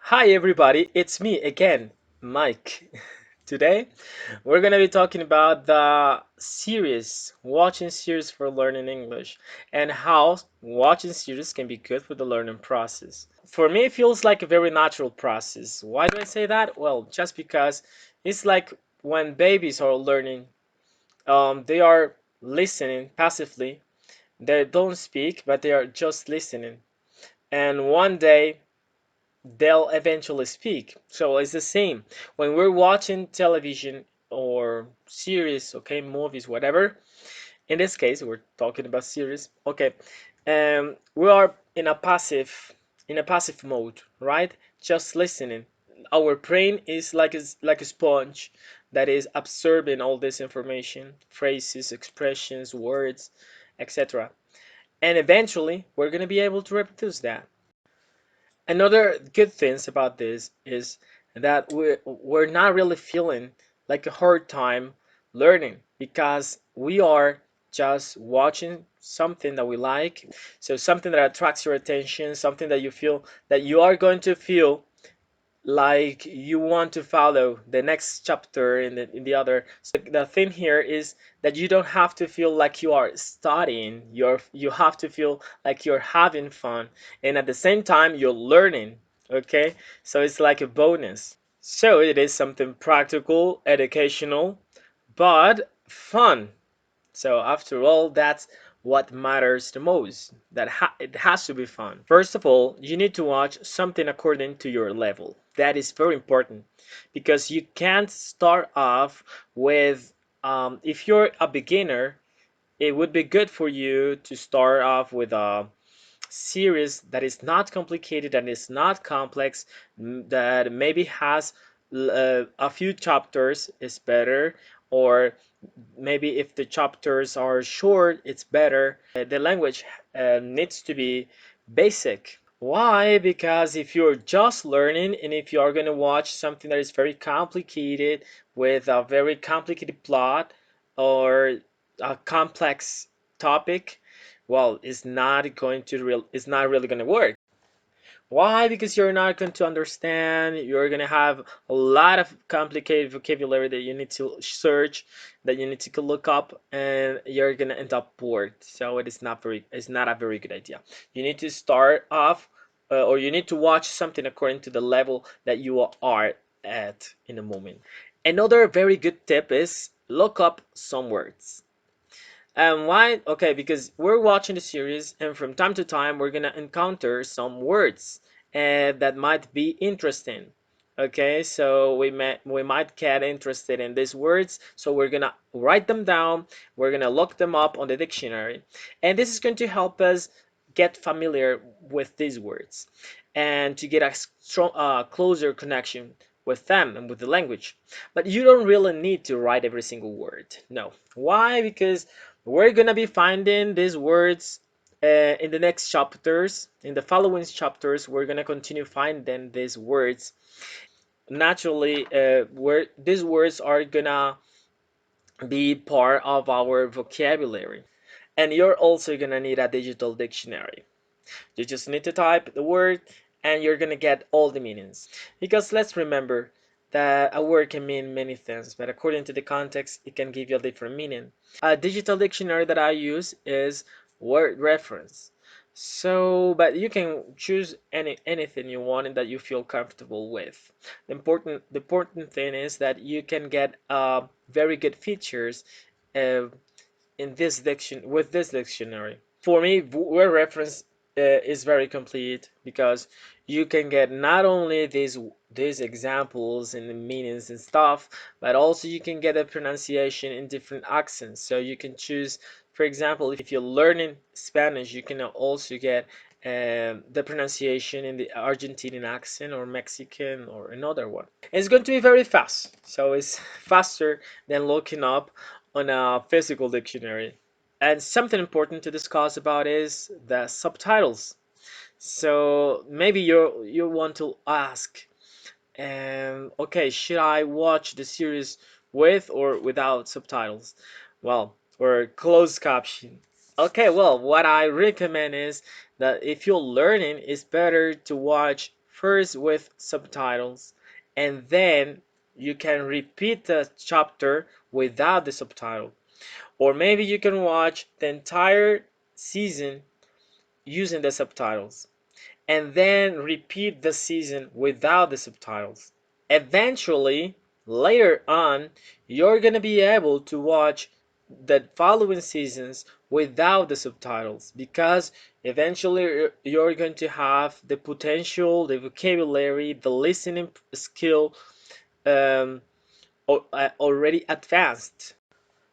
Hi everybody, it's me again, Mike. Today we're gonna be talking about the series, watching series for learning English, and how watching series can be good for the learning process. For me, it feels like a very natural process. Why do I say that? Well, just because it's like when babies are learning, they are listening passively. They don't speak, but they are just listening. And one day they'll eventually speak. So it's the same. When we're watching television or series, okay, movies, whatever, in this case, we're talking about series, okay, we are in a passive mode, right? Just listening. Our brain is like a sponge that is absorbing all this information, phrases, expressions, words, etc. And eventually, we're going to be able to reproduce that. Another good things about this is that we're not really feeling like a hard time learning because we are just watching something that we like. So something that attracts your attention, something that you feel that you are going to feel like you want to follow the next chapter in the other. So the thing here is that you don't have to feel like you are studying. You have to feel like you're having fun, and at the same time you're learning. Okay, so it's like a bonus. So it is something practical, educational, but fun. So after all, that's what matters the most. It has to be fun. First of all, you need to watch something according to your level. That is very important because you can't start off with, if you're a beginner, it would be good for you to start off with a series that is not complicated and is not complex, that maybe has a few chapters is better, or maybe if the chapters are short, it's better. The language needs to be basic. Why? Because if you're just learning and if you are going to watch something that is very complicated with a very complicated plot or a complex topic, well, it's not really going to work. Why? Because you're not going to understand. You're going to have a lot of complicated vocabulary that you need to search, that you need to look up, and you're going to end up bored. So it's not a very good idea. You need to start off, or you need to watch something according to the level that you are at in the moment. Another very good tip is look up some words. And why? Okay, because we're watching the series, and from time to time, we're gonna encounter some words that might be interesting. Okay, so we might get interested in these words, so we're gonna write them down. We're gonna look them up on the dictionary, and this is going to help us get familiar with these words and to get a strong, closer connection with them and with the language. But you don't really need to write every single word. No. Why? Because we're gonna be finding these words in the next chapters. In the following chapters, we're gonna continue finding these words. Naturally, where these words are gonna be part of our vocabulary. And you're also gonna need a digital dictionary. You just need to type the word and you're gonna get all the meanings. Because let's remember that a word can mean many things, but according to the context, it can give you a different meaning. A digital dictionary that I use is word reference. So, but you can choose anything you want and that you feel comfortable with. The important thing is that you can get very good features uh, in this dictionary. For me, word reference is very complete because you can get not only these examples and the meanings and stuff, but also you can get a pronunciation in different accents. So you can choose, for example, if you're learning Spanish, you can also get the pronunciation in the Argentinian accent or Mexican or another one. It's going to be very fast, so it's faster than looking up on a physical dictionary. And something important to discuss about is the subtitles. So maybe you want to ask, okay, should I watch the series with or without subtitles? Well, or closed caption. Okay, well, what I recommend is that if you're learning, it's better to watch first with subtitles, and then you can repeat the chapter without the subtitle. Or maybe you can watch the entire season using the subtitles and then repeat the season without the subtitles. Eventually, later on, you're going to be able to watch the following seasons without the subtitles, because eventually you're going to have the potential, the vocabulary, the listening skill um, already advanced.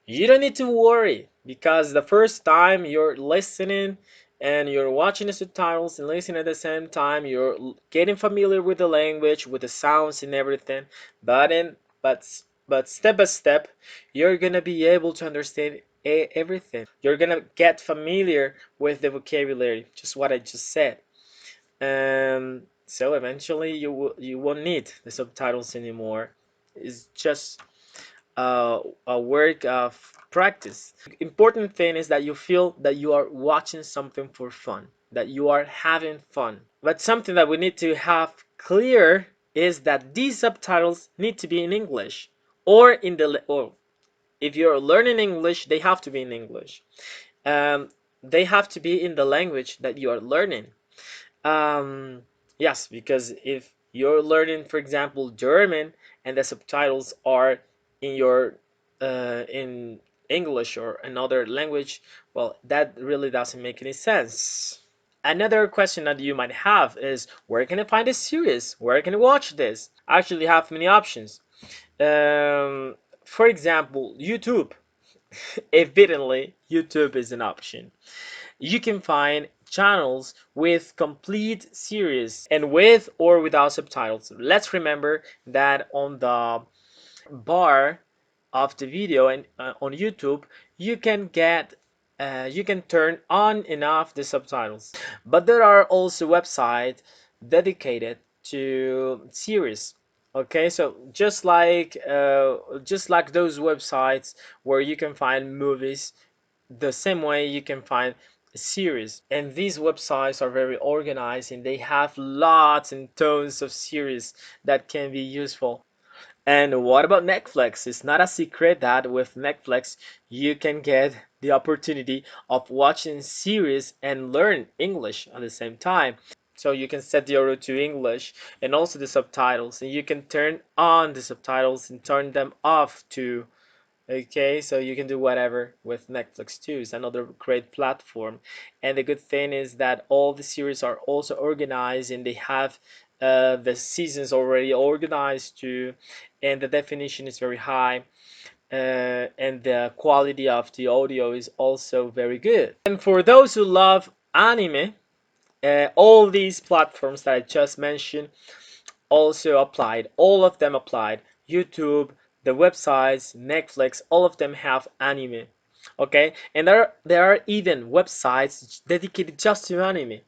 You don't need to worry, because the first time you're listening and you're watching the subtitles and listening at the same time, you're getting familiar with the language, with the sounds and everything. But in but but step by step, you're gonna be able to understand everything. You're gonna get familiar with the vocabulary, just what I just said. So eventually you won't need the subtitles anymore. It's just a work of practice. Important thing is that you feel that you are watching something for fun, that you are having fun. But something that we need to have clear is that these subtitles need to be in English, or or if you're learning English, they have to be in English. They have to be in the language that you are learning. Um, yes, because if you're learning, for example, German, and the subtitles are in English or another language, well, that really doesn't make any sense. Another question that you might have is, where can I find this series? Where can I watch this? I actually have many options. For example, YouTube. Evidently, YouTube is an option. You can find channels with complete series and with or without subtitles. Let's remember that on the bar of the video and on YouTube, you can get you can turn on and off the subtitles. But there are also websites dedicated to series. Okay, so just like those websites where you can find movies, the same way you can find series. And these websites are very organized, and they have lots and tons of series that can be useful. And what about Netflix? It's not a secret that with Netflix you can get the opportunity of watching series and learn English at the same time. So you can set the auto to English and also the subtitles, and you can turn on the subtitles and turn them off too. Okay, so you can do whatever with Netflix too. It's another great platform. And the good thing is that all the series are also organized, and they have the seasons already organized too. And the definition is very high. And the quality of the audio is also very good. And for those who love anime, all these platforms that I just mentioned also applied. All of them applied. YouTube, the websites, Netflix, all of them have anime. Okay, and there are even websites dedicated just to anime,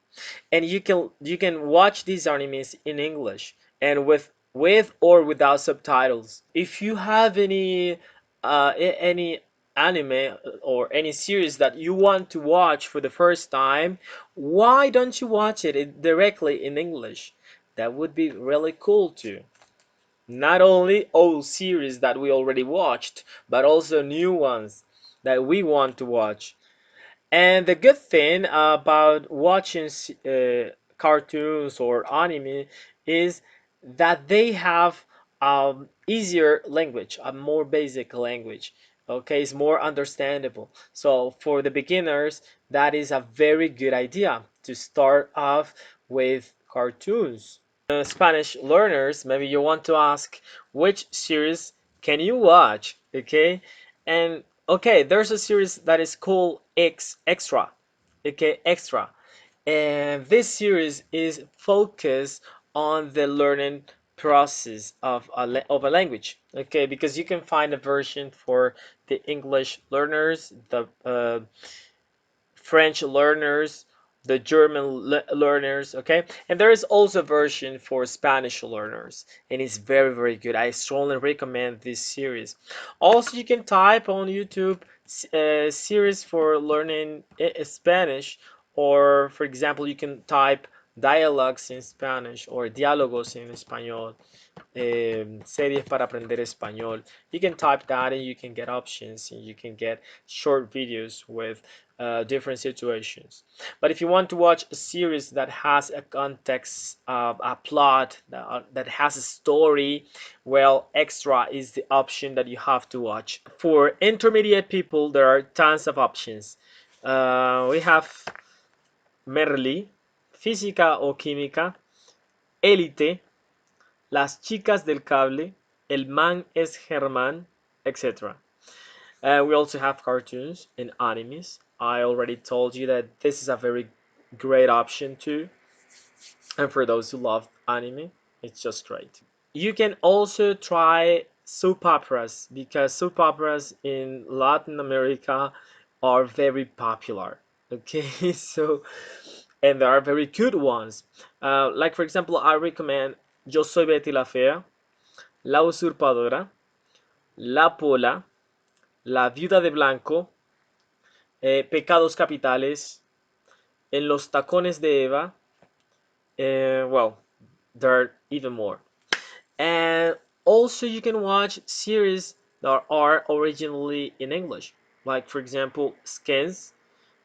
and you can watch these animes in English and with or without subtitles. If you have any anime or any series that you want to watch for the first time, why don't you watch it directly in English? That would be really cool too. Not only old series that we already watched, but also new ones that we want to watch. And the good thing about watching cartoons or anime is that they have easier language, a more basic language. Okay, it's more understandable. So for the beginners, that is a very good idea to start off with cartoons. Spanish learners, maybe you want to ask, which series can you watch? Okay, and okay, there's a series that is called Extra. Okay, Extra, and this series is focused on the learning process of a language. Okay, because you can find a version for the English learners, the French learners, the German learners, okay? And there is also a version for Spanish learners, and it's very, very good. I strongly recommend this series. Also, you can type on YouTube series for learning Spanish, or for example, you can type dialogues in Spanish or diálogos en español, series para aprender español. You can type that and you can get options and you can get short videos with different situations. But if you want to watch a series that has a context, a plot, that has a story, well, extra is the option that you have to watch. For intermediate people, there are tons of options. We have Merli, Física o Química, Élite, Las chicas del cable, El man es Germán, etc. We also have cartoons and animes. I already told you that this is a very great option too. And for those who love anime, it's just great. You can also try soap operas because soap operas in Latin America are very popular. Okay, so and there are very good ones. Like for example, I recommend Yo soy Betty la Fea, La Usurpadora, La Pola, La Viuda de Blanco, Pecados Capitales, En los Tacones de Eva. Well, there are even more. And also, you can watch series that are originally in English, like for example, Skins,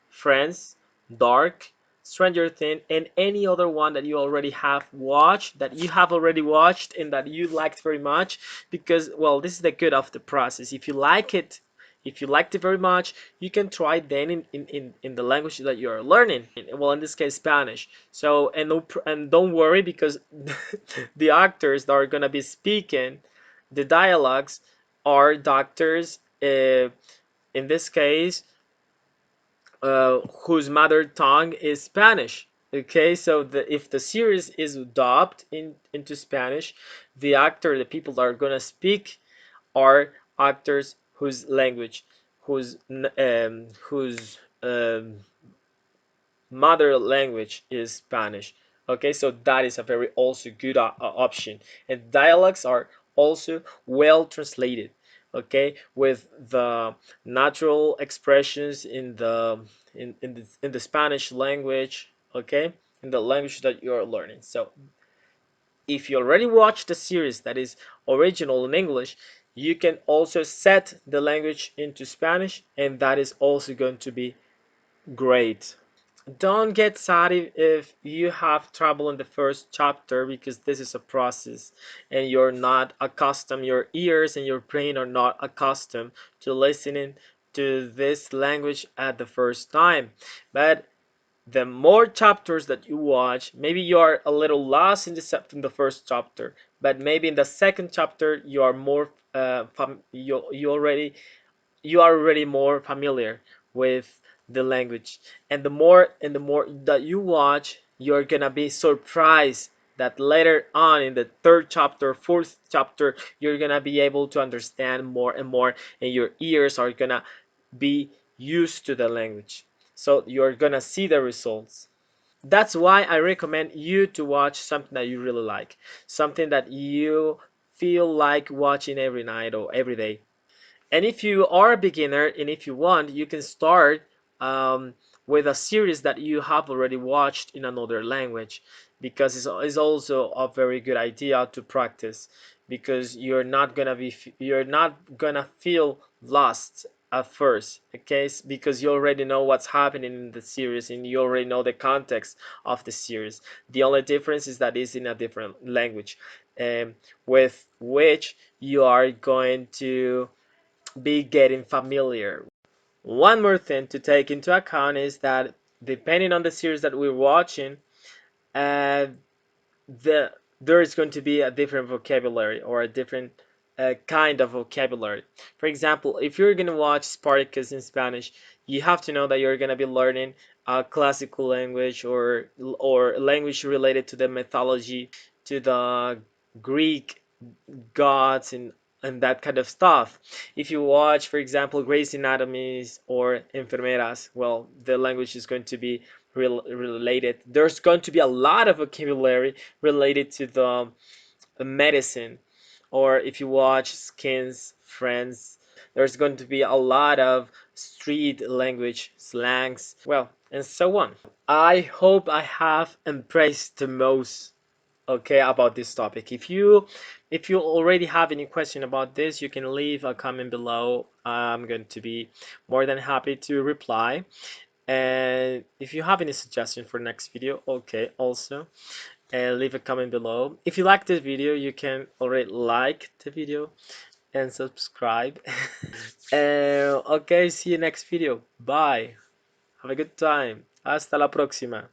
Friends, Dark, Stranger Things, and any other one that you already have watched, that you have already watched and that you liked very much. Because, well, this is the good of the process. If you like it, if you liked it very much, you can try then in the language that you are learning. Well, in this case, Spanish. So, and, no, and don't worry because the actors that are going to be speaking the dialogues are doctors. In this case, whose mother tongue is Spanish. Okay, so if the series is dubbed into Spanish, the people that are gonna speak are actors whose language, whose mother language is Spanish. Okay, so that is a very also good option. And dialects are also well translated. Okay, with the natural expressions in the Spanish language. Okay, in the language that you are learning. So if you already watched the series that is original in English, you can also set the language into Spanish, and that is also going to be great. Don't get sad if you have trouble in the first chapter because this is a process and you're not accustomed, your ears and your brain are not accustomed to listening to this language at the first time. But the more chapters that you watch, maybe you are a little lost in the first chapter, but maybe in the second chapter you are more you are already more familiar with the language, and the more that you watch, you're gonna be surprised that later on in the third chapter, fourth chapter, you're gonna be able to understand more and more, and your ears are gonna be used to the language, so you're gonna see the results. That's why I recommend you to watch something that you really like, something that you feel like watching every night or every day. And if you are a beginner and if you want, you can start um, with a series that you have already watched in another language, because it's also a very good idea to practice, because you're not gonna feel lost at first, okay? Because you already know what's happening in the series and you already know the context of the series. The only difference is that it's in a different language, um, with which you are going to be getting familiar. One more thing to take into account is that depending on the series that we're watching, uh, there is going to be a different vocabulary or a different kind of vocabulary. For example, if you're going to watch Spartacus in Spanish, you have to know that you're going to be learning a classical language or language related to the mythology, to the Greek gods and that kind of stuff. If you watch, for example, Grey's Anatomy or Enfermeras, well, the language is going to be related. There's going to be a lot of vocabulary related to the medicine. Or if you watch Skins, Friends, there's going to be a lot of street language, slangs. Well, and so on. I hope I have embraced the most, okay, about this topic. If you already have any question about this, you can leave a comment below. I'm going to be more than happy to reply. And if you have any suggestion for next video, okay, also leave a comment below. If you like this video, you can already like the video and subscribe. Okay, see you next video. Bye. Have a good time. Hasta la próxima.